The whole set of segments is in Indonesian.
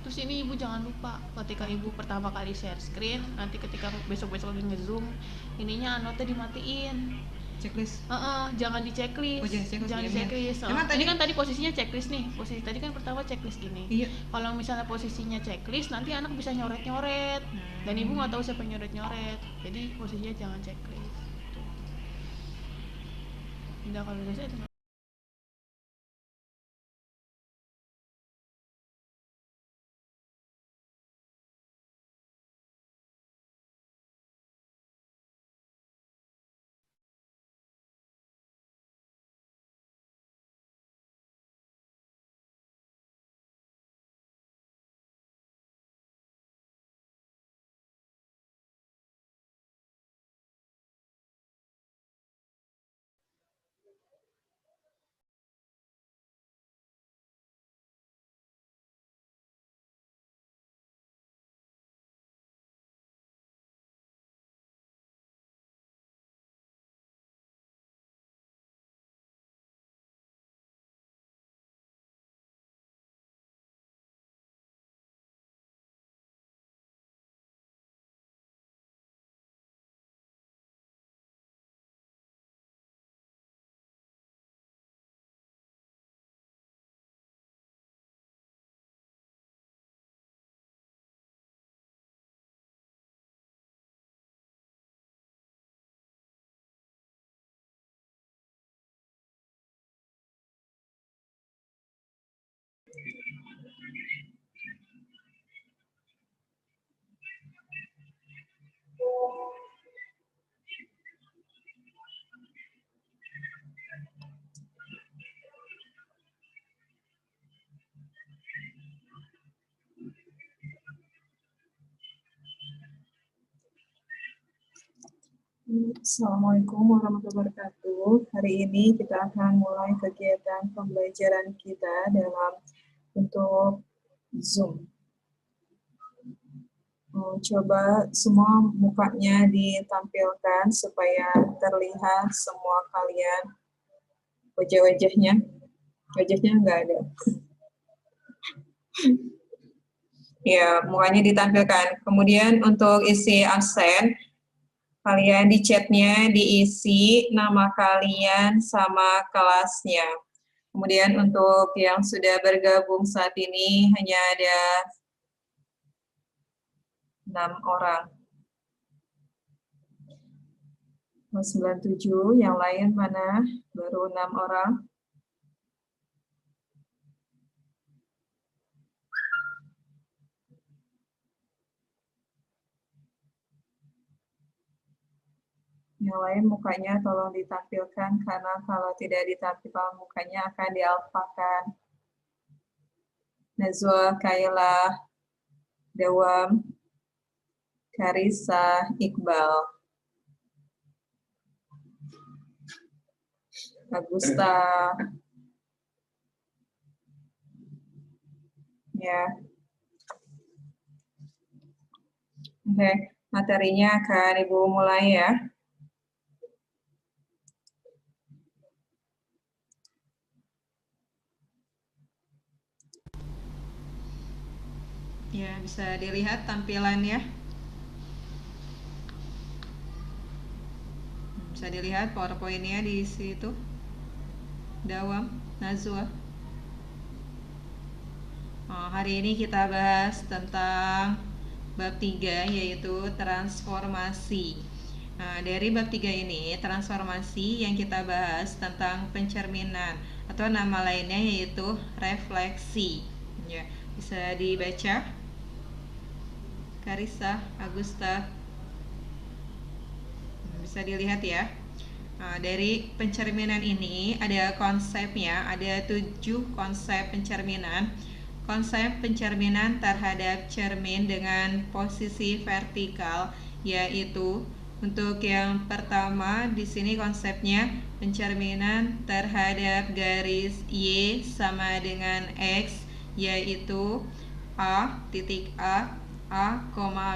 Terus ini ibu jangan lupa ketika ibu pertama kali share screen, nanti ketika besok-besok lagi nge-zoom, ininya anotnya dimatiin. Checklist. Jangan di checklist. Oh, jangan di checklist. Emang Ini kan tadi posisinya checklist nih. Posisi tadi kan pertama checklist gini. Iya. Kalau misalnya posisinya checklist, nanti anak bisa nyoret-nyoret. Dan ibu nggak tahu siapa nyoret-nyoret. Jadi posisinya jangan checklist. Udah kalau udah saya Assalamualaikum warahmatullahi wabarakatuh. Hari ini kita akan mulai kegiatan pembelajaran kita dalam bentuk Zoom. Coba semua mukanya ditampilkan supaya terlihat semua kalian wajah-wajahnya. Wajahnya nggak ada. Ya, mukanya ditampilkan. Kemudian untuk isi absen, kalian di chatnya diisi nama kalian sama kelasnya. Kemudian untuk yang sudah bergabung saat ini hanya ada 6 orang. 97, yang lain mana? Baru 6 orang. Yang lain mukanya tolong ditampilkan, karena kalau tidak ditampilkan mukanya akan dialfakan. Najwa, Kaila, Dawam, Karisa, Iqbal, Agusta, ya. Oke, materinya akan Ibu mulai ya. Ya, bisa dilihat tampilannya. Bisa dilihat PowerPoint-nya di situ. Dawam, Nazwa. Hari ini kita bahas tentang bab 3, yaitu transformasi. Nah, dari bab 3 ini, transformasi yang kita bahas tentang pencerminan, atau nama lainnya yaitu refleksi. Ya, bisa dibaca. Karisa, Agusta, bisa dilihat ya. Nah, dari pencerminan ini ada konsepnya, ada 7 konsep pencerminan. Konsep pencerminan terhadap cermin dengan posisi vertikal, yaitu untuk yang pertama di sini konsepnya pencerminan terhadap garis Y sama dengan X, yaitu titik A,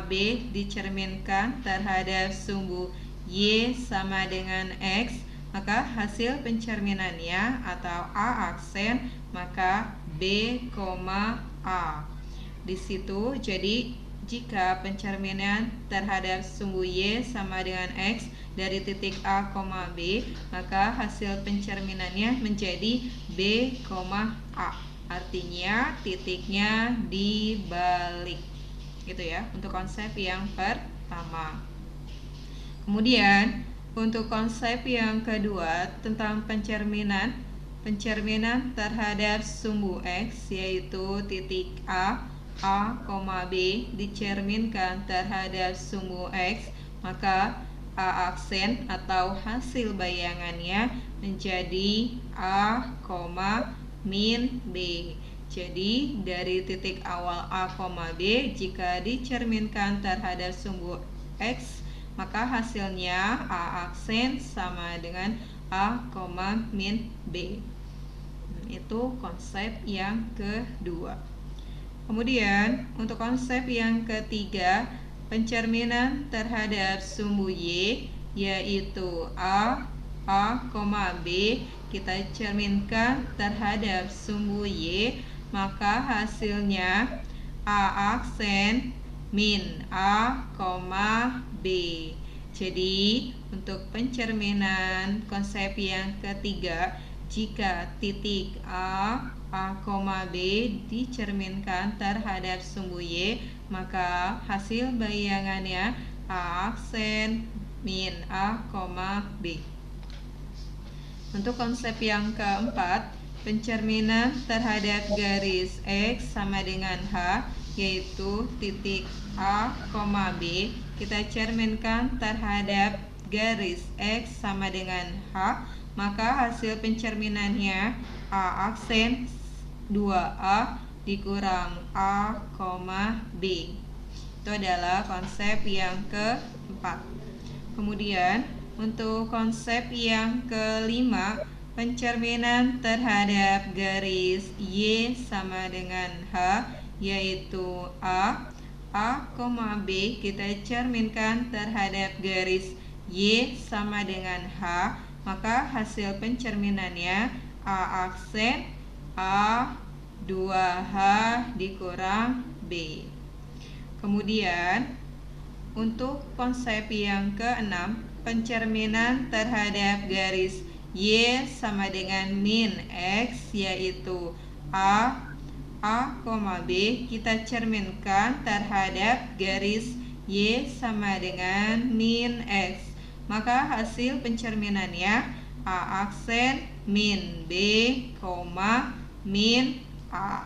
B dicerminkan terhadap sumbu Y sama dengan X, maka hasil pencerminannya atau A aksen maka B, A. Di situ jadi jika pencerminan terhadap sumbu Y sama dengan X dari titik A, B, maka hasil pencerminannya menjadi B, A. Artinya titiknya dibalik. Gitu ya, untuk konsep yang pertama. Kemudian untuk konsep yang kedua tentang pencerminan terhadap sumbu X, yaitu titik A, B dicerminkan terhadap sumbu X, maka A aksen atau hasil bayangannya menjadi A, min B. Jadi dari titik awal A, B jika dicerminkan terhadap sumbu X, maka hasilnya A aksen sama dengan A, min B. Itu konsep yang kedua. Kemudian untuk konsep yang ketiga, pencerminan terhadap sumbu Y, yaitu A, B kita cerminkan terhadap sumbu Y, maka hasilnya A aksen min A, B. Jadi untuk pencerminan konsep yang ketiga, jika titik A, B dicerminkan terhadap sumbu Y, maka hasil bayangannya A aksen min A, B. Untuk konsep yang keempat, pencerminan terhadap garis X sama dengan H, yaitu titik A, B kita cerminkan terhadap garis X sama dengan H, maka hasil pencerminannya A aksen 2A dikurang A, B. Itu adalah konsep yang keempat. Kemudian untuk konsep yang kelima, pencerminan terhadap garis Y sama dengan H, yaitu A, B kita cerminkan terhadap garis Y sama dengan H, maka hasil pencerminannya A aksen A 2H dikurang B. Kemudian untuk konsep yang keenam, pencerminan terhadap garis Y sama dengan min X, yaitu A, B kita cerminkan terhadap garis Y sama dengan min X, maka hasil pencerminannya A aksen min B, min A.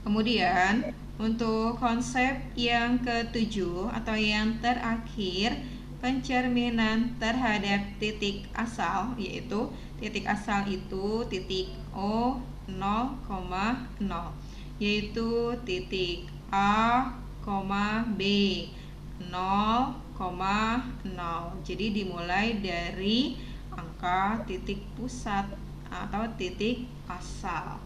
Kemudian untuk konsep yang ketujuh atau yang terakhir, pencerminan terhadap titik asal, yaitu titik asal itu titik O 0,0, yaitu titik A, B 0,0. Jadi dimulai dari angka titik pusat atau titik asal.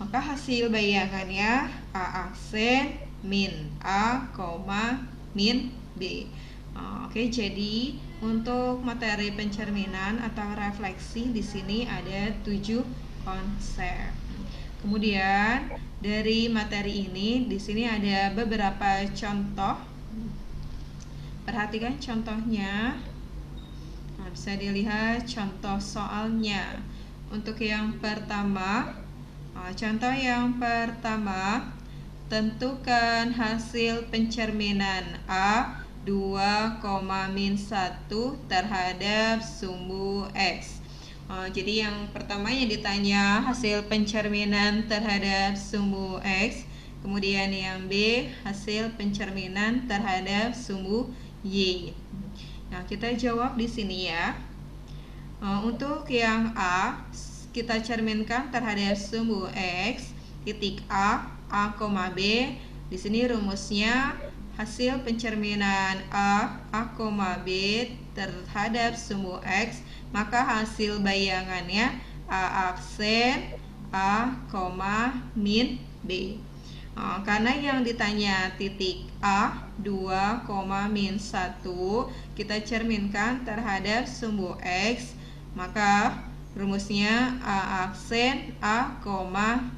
Maka hasil bayangannya A aksen min A, min B. Oke, jadi untuk materi pencerminan atau refleksi di sini ada 7 konsep. Kemudian dari materi ini di sini ada beberapa contoh. Perhatikan contohnya. Nah, bisa dilihat contoh soalnya. Untuk yang pertama, contoh yang pertama, tentukan hasil pencerminan A 2,-1 terhadap sumbu X. Jadi yang pertama yang ditanya hasil pencerminan terhadap sumbu X. Kemudian yang B, hasil pencerminan terhadap sumbu Y. Nah, kita jawab di sini ya. Untuk yang A, kita cerminkan terhadap sumbu X, titik A, B. Di sini rumusnya hasil pencerminan A, B terhadap sumbu X, maka hasil bayangannya A aksen A, min B. Karena yang ditanya titik A 2,-1 kita cerminkan terhadap sumbu X, maka rumusnya A aksen A,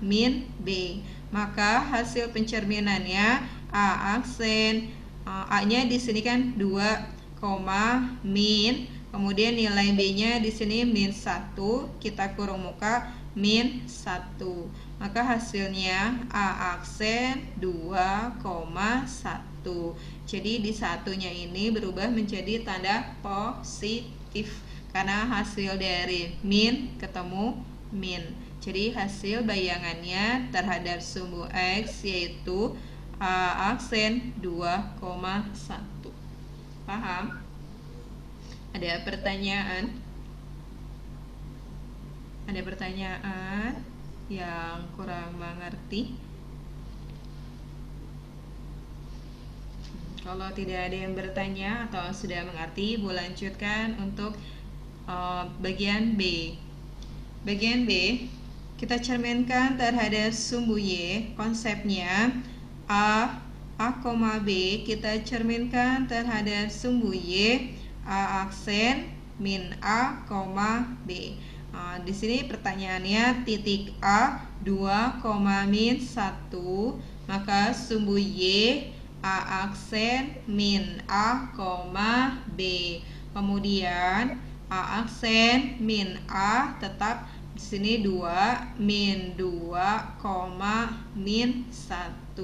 min B. Maka hasil pencerminannya A aksen A-nya di sini kan 2, min, kemudian nilai B-nya di sini min 1, kita kurung muka min 1. Maka hasilnya A aksen 2,1. Jadi di satunya ini berubah menjadi tanda positif karena hasil dari min ketemu min. Jadi hasil bayangannya terhadap sumbu X yaitu A aksen 2,1. Paham? Ada pertanyaan? Ada pertanyaan yang kurang mengerti? Kalau tidak ada yang bertanya atau sudah mengerti, boleh lanjutkan untuk bagian B. Bagian B, kita cerminkan terhadap sumbu Y, konsepnya A, B kita cerminkan terhadap sumbu Y, A aksen min A, B. Di sini pertanyaannya titik A 2,-1, maka sumbu Y A aksen min A, B. Kemudian A aksen min A tetap di sini 2, min 2, min 1.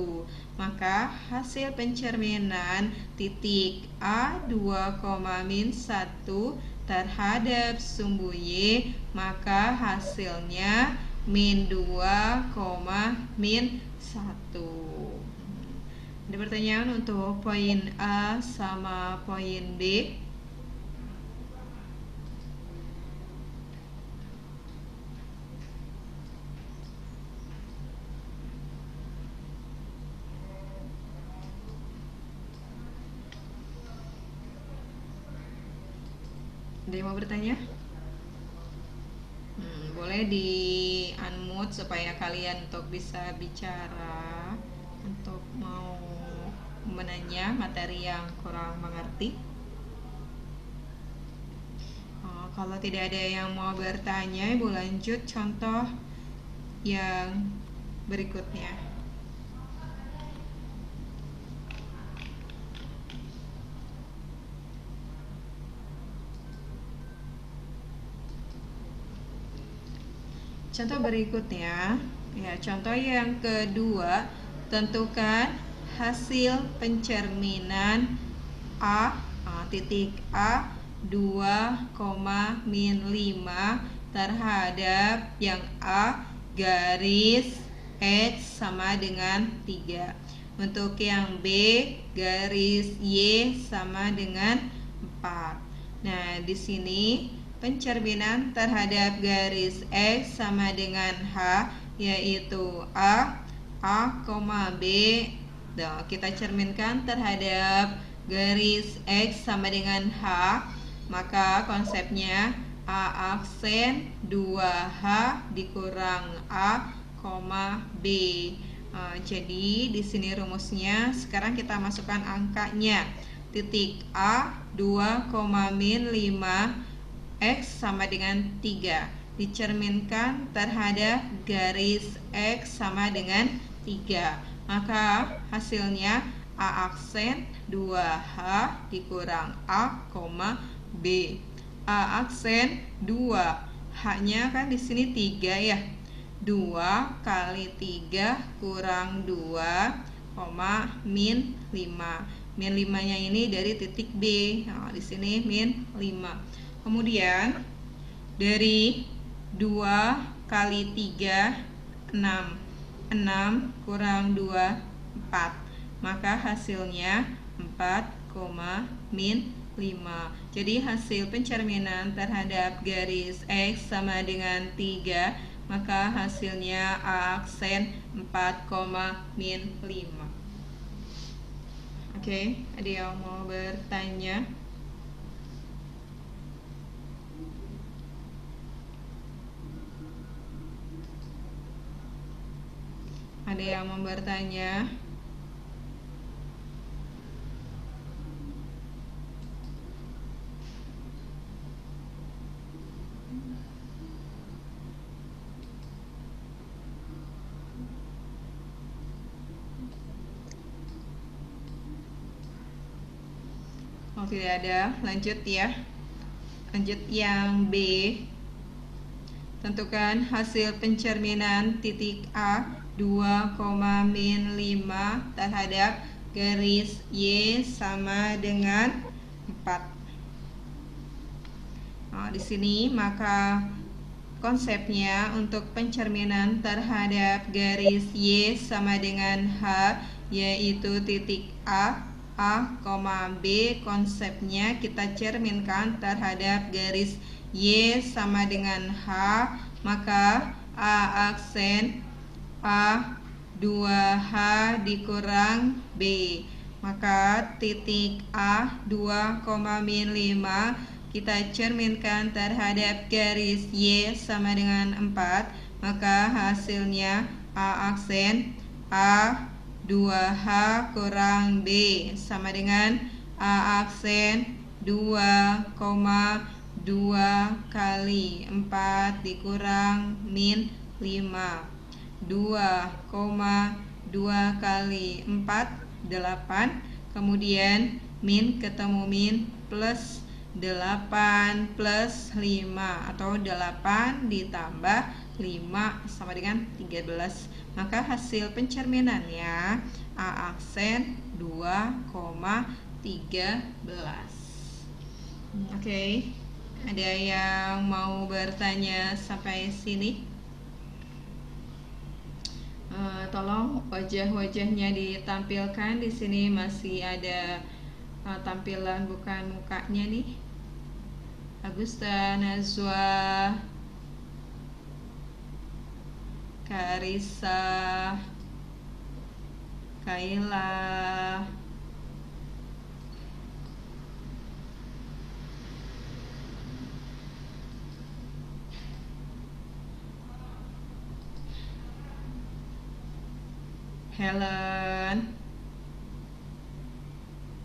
Maka hasil pencerminan titik A 2,-1 terhadap sumbu Y, maka hasilnya min 2, min 1. Ada pertanyaan untuk poin A sama poin B? Ada yang mau bertanya? Boleh di unmute supaya kalian untuk bisa bicara, untuk mau menanya materi yang kurang mengerti. Kalau tidak ada yang mau bertanya, Ibu lanjut contoh yang berikutnya. Contoh berikutnya, ya, contoh yang kedua, tentukan hasil pencerminan titik A 2,-5 terhadap yang A garis X sama dengan 3. Untuk yang B garis Y sama dengan 4. Nah, di sini pencerminan terhadap garis X sama dengan H, yaitu A, B. Kita cerminkan terhadap garis X sama dengan H, maka konsepnya A aksen 2H dikurang A, B. Jadi di sini rumusnya, sekarang kita masukkan angkanya. Titik A 2,-5 X sama dengan 3 dicerminkan terhadap garis X sama dengan 3, maka hasilnya A aksen 2H dikurang A, B. A aksen 2, H-nya kan di sini 3 ya. 2 kali 3 kurang 2, min 5. Min 5-nya ini dari titik B. Nah, di sini min 5. Kemudian dari 2 kali 3 6. 6 kurang 2 4. Maka hasilnya 4, min 5. Jadi hasil pencerminan terhadap garis X sama dengan 3, maka hasilnya A aksen 4, min 5. Oke, ada yang mau bertanya? Ada yang mau bertanya? Oh, tidak ada. Lanjut ya. Lanjut yang B. Tentukan hasil pencerminan titik A 2,-5 terhadap garis Y sama dengan 4. Nah, di sini maka konsepnya untuk pencerminan terhadap garis Y sama dengan H, yaitu titik A, B. Konsepnya kita cerminkan terhadap garis Y sama dengan H, maka A aksen A 2H dikurang B. Maka titik A 2,-5 kita cerminkan terhadap garis Y sama dengan 4, maka hasilnya A aksen A 2H kurang B sama dengan A aksen 2,2 kali 4 dikurang min 5. 2,2 kali 4 8, kemudian min ketemu min plus 8 plus 5 atau 8 ditambah 5 sama dengan 13. Maka hasil pencerminannya A aksen 2,13. Oke. Ada yang mau bertanya sampai sini? Tolong wajah-wajahnya ditampilkan. Di sini masih ada tampilan bukan mukanya nih. Agusta, Nazwa, Karisa, Kaila, Helen.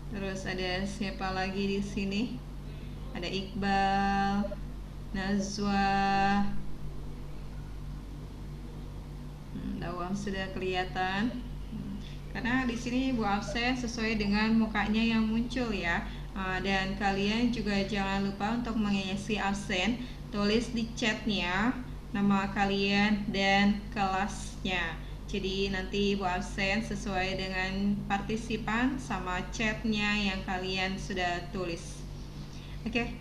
Terus ada siapa lagi di sini? Ada Iqbal, Nazwa, Dawam sudah kelihatan. Karena di sini Bu absen sesuai dengan mukanya yang muncul ya. Dan kalian juga jangan lupa untuk mengisi absen, tulis di chatnya nama kalian dan kelasnya. Jadi nanti Bu absen sesuai dengan partisipan sama chatnya yang kalian sudah tulis. Oke.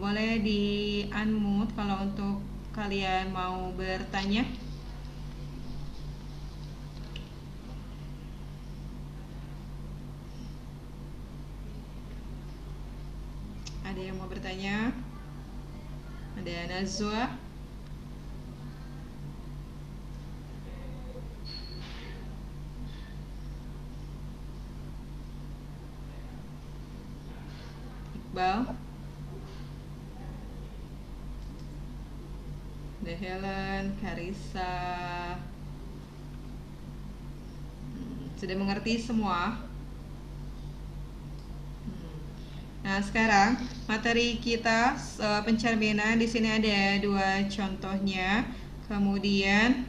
Boleh di unmute kalau untuk kalian mau bertanya. Ada yang mau bertanya? Ada Nazwa. Iqbal. Ada Helen, Karissa. Sudah mengerti semua? Nah, sekarang materi kita pencerminan di sini ada 2 contohnya. Kemudian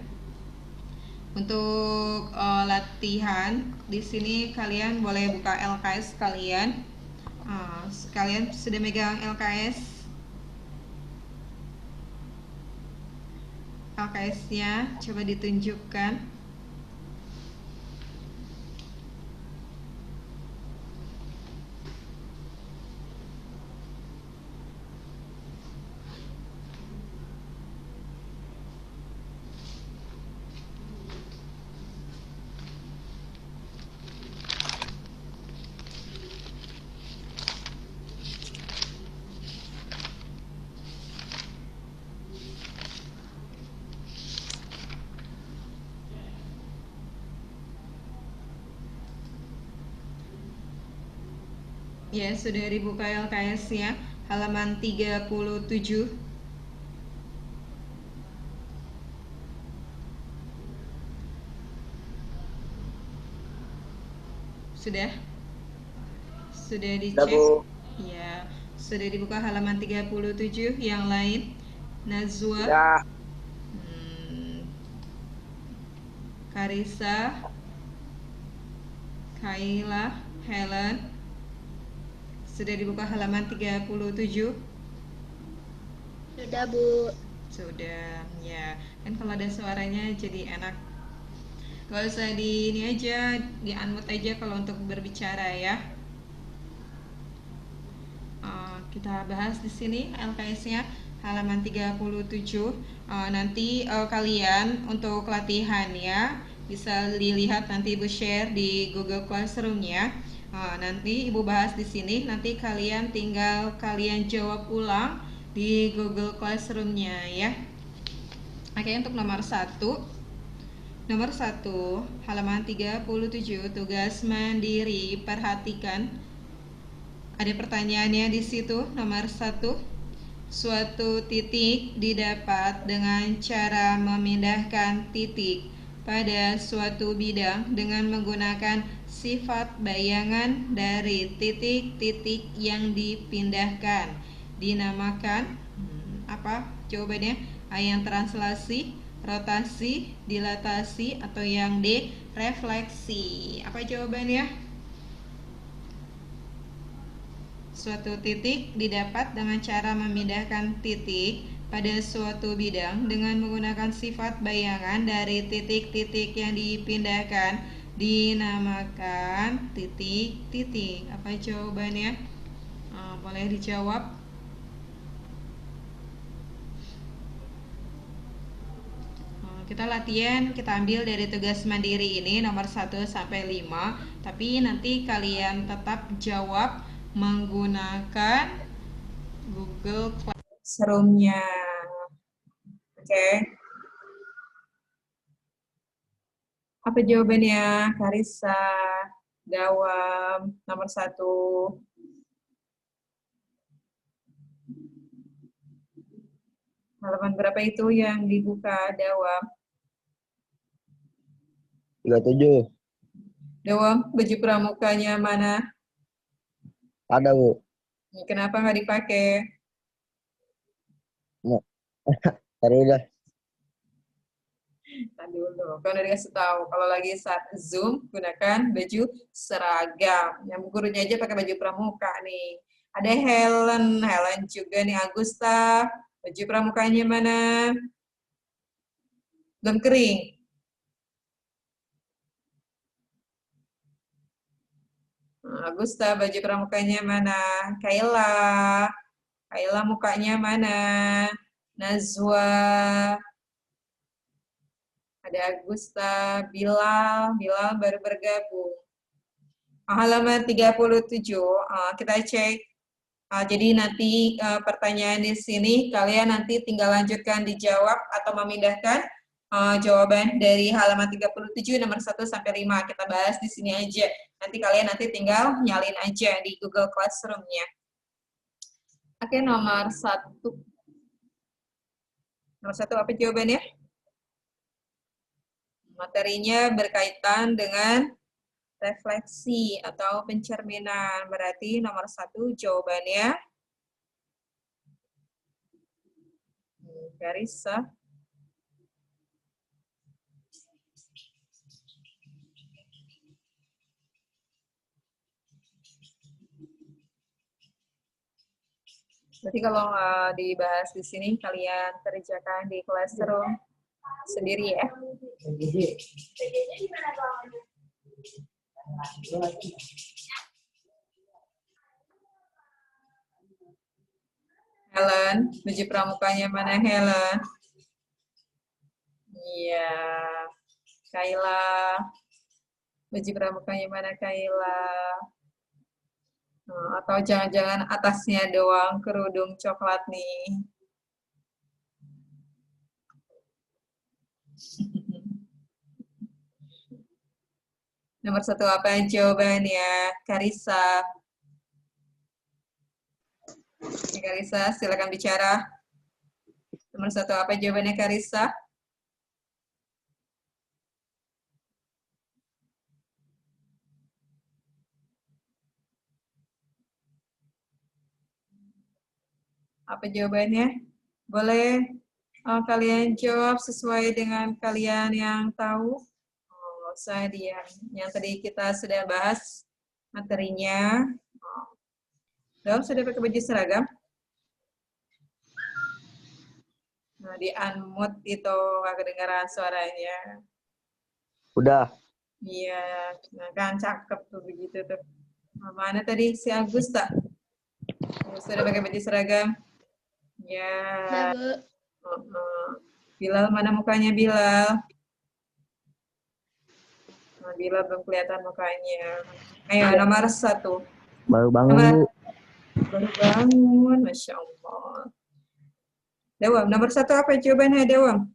untuk latihan di sini kalian boleh buka LKS kalian. Kalian sudah megang LKS? LKS-nya coba ditunjukkan. Ya, sudah dibuka LKS-nya, halaman 37. Sudah? Sudah dicek? Ya, sudah dibuka halaman 37. Yang lain? Nazwa? Ya. Karissa? Kaila? Helen? Sudah dibuka halaman 37? Sudah, Bu. Sudah, ya. Kan kalau ada suaranya jadi enak. Gak usah di ini aja, di unmute aja kalau untuk berbicara ya. Kita bahas di sini LKS-nya halaman 37. Nanti kalian untuk latihan ya bisa dilihat, nanti Ibu share di Google Classroom-nya. Nanti Ibu bahas di sini, nanti kalian tinggal jawab ulang di Google Classroom-nya ya. Oke, untuk nomor 1. Nomor 1, halaman 37, tugas mandiri. Perhatikan. Ada pertanyaannya di situ. Nomor 1. Suatu titik didapat dengan cara memindahkan titik pada suatu bidang dengan menggunakan sifat bayangan dari titik-titik yang dipindahkan. Dinamakan apa jawabannya? Yang translasi, rotasi, dilatasi, atau yang direfleksi. Apa jawabannya? Suatu titik didapat dengan cara memindahkan titik pada suatu bidang dengan menggunakan sifat bayangan dari titik-titik yang dipindahkan, dinamakan titik-titik. Apa jawabannya? Boleh dijawab. Kita latihan, kita ambil dari tugas mandiri ini nomor 1 sampai 5, tapi nanti kalian tetap jawab menggunakan Google Classroom-nya. Oke. Apa jawabannya? Karissa, Dawam, nomor 1. Halaman berapa itu yang dibuka, Dawam? 37. Dewam, baju pramukanya mana? Ada, Bu. Kenapa nggak dipakai? Nah, taruh udah. Tadi dulu, kan udah dikasih tahu. Kalau lagi saat Zoom, gunakan baju seragam. Yang gurunya aja pakai baju pramuka nih. Ada Helen juga nih, Agusta. Baju pramukanya mana? Belum kering. Agusta, baju pramukanya mana? Kayla mukanya mana? Nazwa. Ada Agusta, Bilal baru bergabung. Halaman 37, kita cek. Jadi nanti pertanyaan di sini kalian nanti tinggal lanjutkan dijawab atau memindahkan jawaban dari halaman 37 nomor 1 sampai 5. Kita bahas di sini aja. Nanti kalian tinggal nyalin aja di Google Classroom-nya. Oke, nomor 1. Nomor 1 apa jawabannya? Materinya berkaitan dengan refleksi atau pencerminan. Berarti nomor 1 jawabannya Karissa. Berarti kalau dibahas di sini, kalian kerjakan di classroom sendiri ya. Helen, baju pramukanya mana Helen? Iya. Kayla, baju pramukanya mana Kayla? Atau jangan-jangan atasnya doang kerudung coklat nih. Nomor 1 apa jawabannya? Karissa. Karissa, silakan bicara. Nomor 1 apa jawabannya Karissa? Apa jawabannya? Boleh kalian jawab sesuai dengan kalian yang tahu. Saya yang tadi kita sudah bahas materinya. Sudah pakai baju seragam? Nah, di unmute itu nggak kedengaran suaranya. Udah. Iya, nah kan cakep tuh begitu tuh. Mana tadi si Agusta? Sudah pakai baju seragam? Ya. Bilal, mana mukanya Bilal? Bilal belum kelihatan mukanya. Ayo, nomor 1. Baru bangun, Bu. Baru bangun, Masya Allah. Dewam, nomor 1 apa jawabannya, Dewam?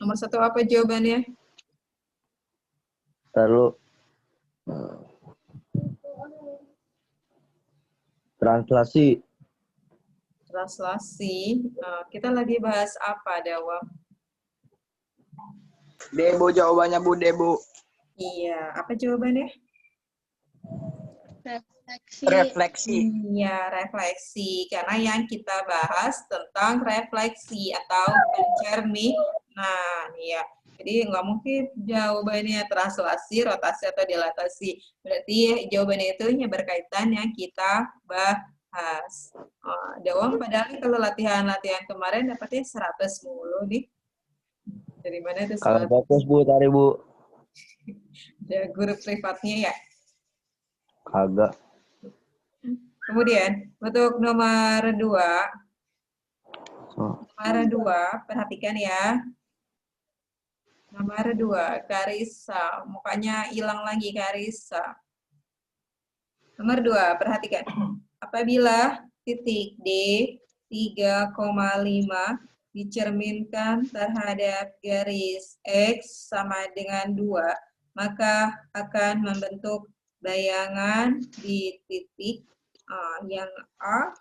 Nomor 1 apa jawabannya? Lalu translasi. Kita lagi bahas apa, Dewam? Debu jawabannya, Bu, Debu. Iya, apa jawabannya? Refleksi. Iya, refleksi. Karena yang kita bahas tentang refleksi atau pencerminan, ya. Jadi nggak mungkin jawabannya translasi, rotasi, atau dilatasi. Berarti jawabannya itu berkaitan yang kita bahas. Dewam, padahal kalau latihan-latihan kemarin dapatnya 100 mulu nih. Dari mana itu? Kalau fokus, Bu, tadi, Bu. Ada guru privatnya ya? Kagak. Kemudian, untuk nomor 2. Nomor 2, perhatikan ya. Nomor 2, Karissa. Mukanya hilang lagi, Karissa. Nomor 2, perhatikan. Apabila titik D 3,5 dicerminkan terhadap garis X sama dengan 2, maka akan membentuk bayangan di titik yang A,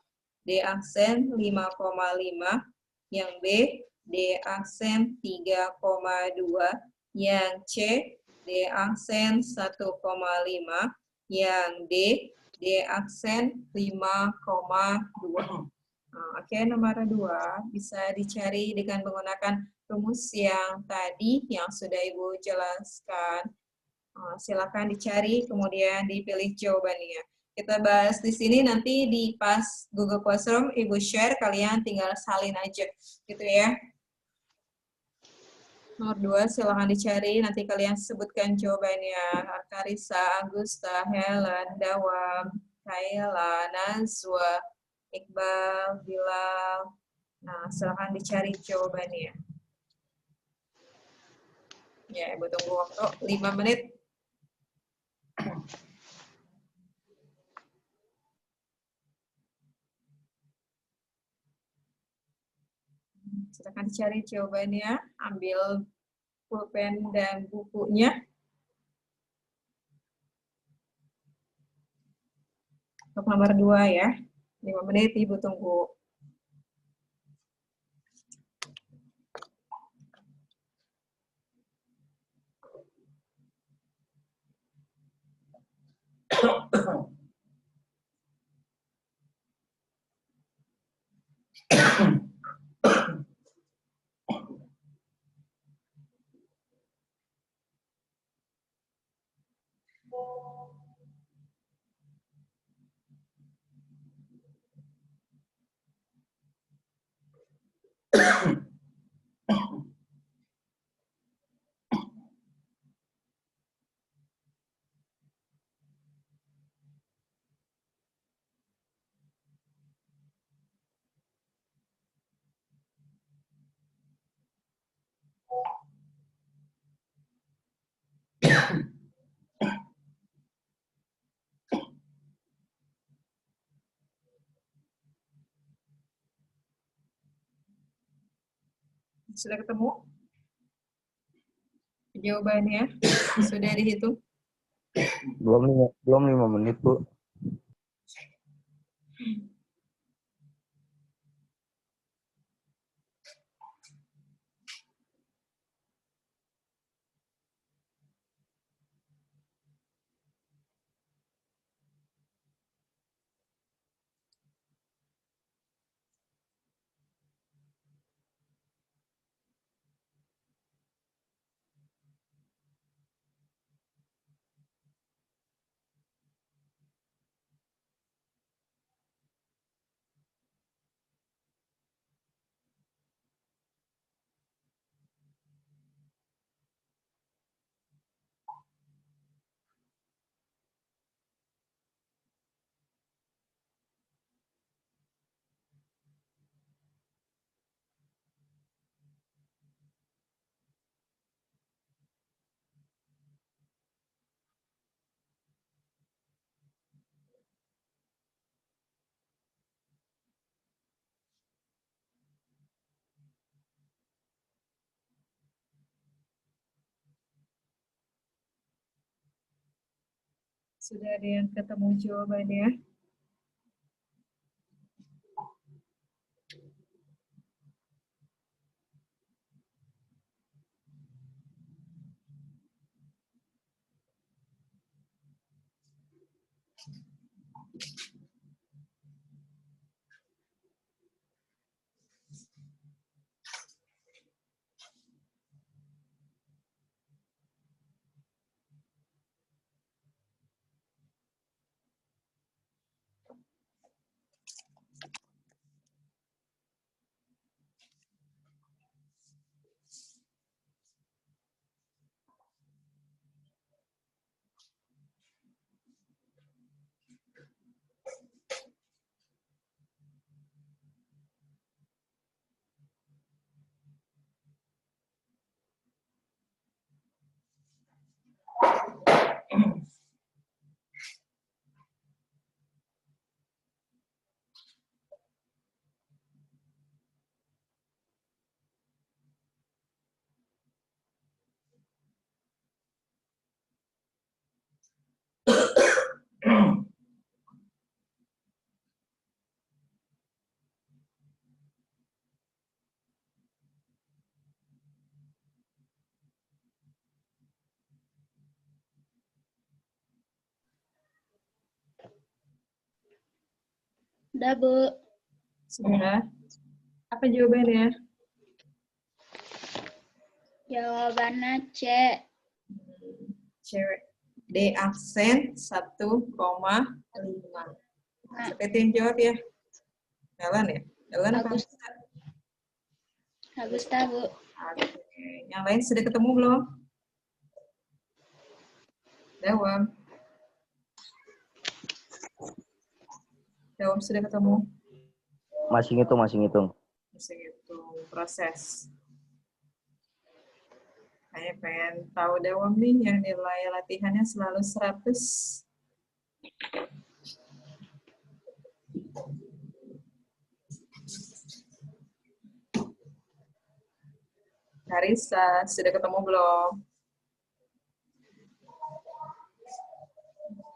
D aksen 5,5, yang B, D aksen 3,2, yang C D aksen 1,5, yang D aksen 5,2. Oke, nomor 2 bisa dicari dengan menggunakan rumus yang tadi yang sudah Ibu jelaskan. Silakan dicari, kemudian dipilih jawabannya. Kita bahas di sini, nanti di pas Google Classroom, Ibu share, kalian tinggal salin aja, gitu ya. Nomor 2, silakan dicari, nanti kalian sebutkan jawabannya. Arkarisa, Agusta, Helen, Dawam, Kaila, Nazwa, Iqbal, Bilal. Nah, silakan dicari jawabannya. Ya, Ibu tunggu waktu 5 menit. Silakan dicari jawabannya, ambil pulpen dan bukunya. Untuk nomor 2 ya, 5 menit Ibu tunggu. Sudah ketemu? Jawabannya sudah dihitung? Belum 5 menit, Bu. Sudah ada yang ketemu jawabannya? Udah, Bu. Sudah. Apa jawabannya? Jawabannya C. Cewek. D absen 1,5. Siapa itu yang jawab ya? Ellen ya? Ellen apa? Agus. Agusta, Bu. Oke. Yang lain sudah ketemu belum? Dawam. Dawam sudah ketemu? Masih ngitung, masih ngitung. Bisa hitung proses. Saya pengen tahu Dawam nih yang nilai latihannya selalu 100. Karissa, sudah ketemu belum?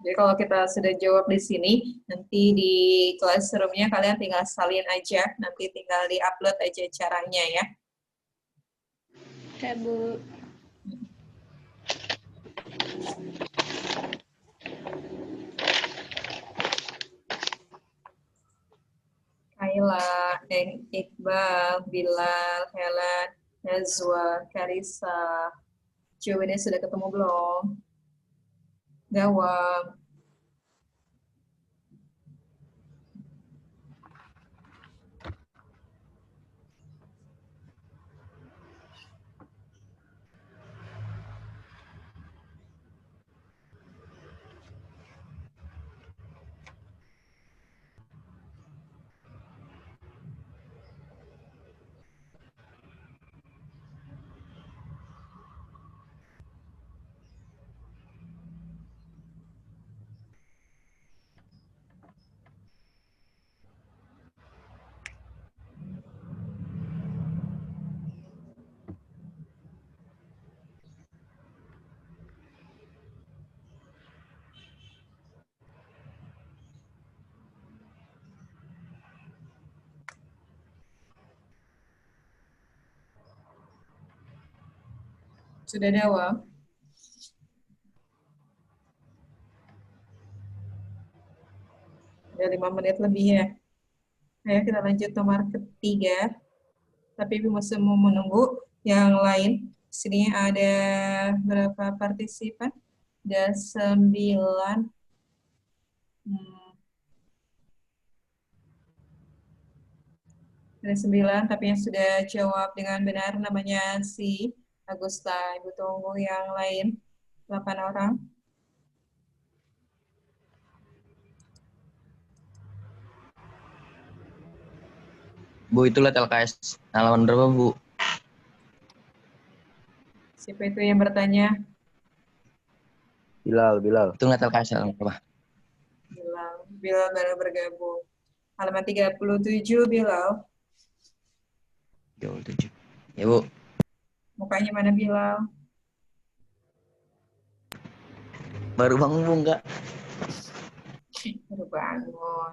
Jadi kalau kita sudah jawab di sini, nanti di classroom-nya kalian tinggal salin aja, nanti tinggal di-upload aja caranya ya. Oke, Bu. Kayla, Iqbal, Bilal, Helen, Nazwa, Karissa. Jawabannya sudah ketemu belum? Dawam. Sudah dawam? Udah 5 menit lebih ya. Ayo kita lanjut nomor ketiga. Tapi Ibu masih mau menunggu yang lain. Di sini ada berapa partisipan? Ada 9. Ada 9, tapi yang sudah jawab dengan benar namanya si Agusta. Ibu tunggu yang lain. 8 orang. Bu, itu lihat LKS halaman berapa, Bu? Siapa itu yang bertanya? Bilal, Bilal. Itu lihat LKS halaman berapa? Bilal baru bergabung. Halaman 37, Bilal. Jauh 7. Ya, Bu. Mukanya mana Bilal? Baru bangun, Bu, enggak? Baru bangun.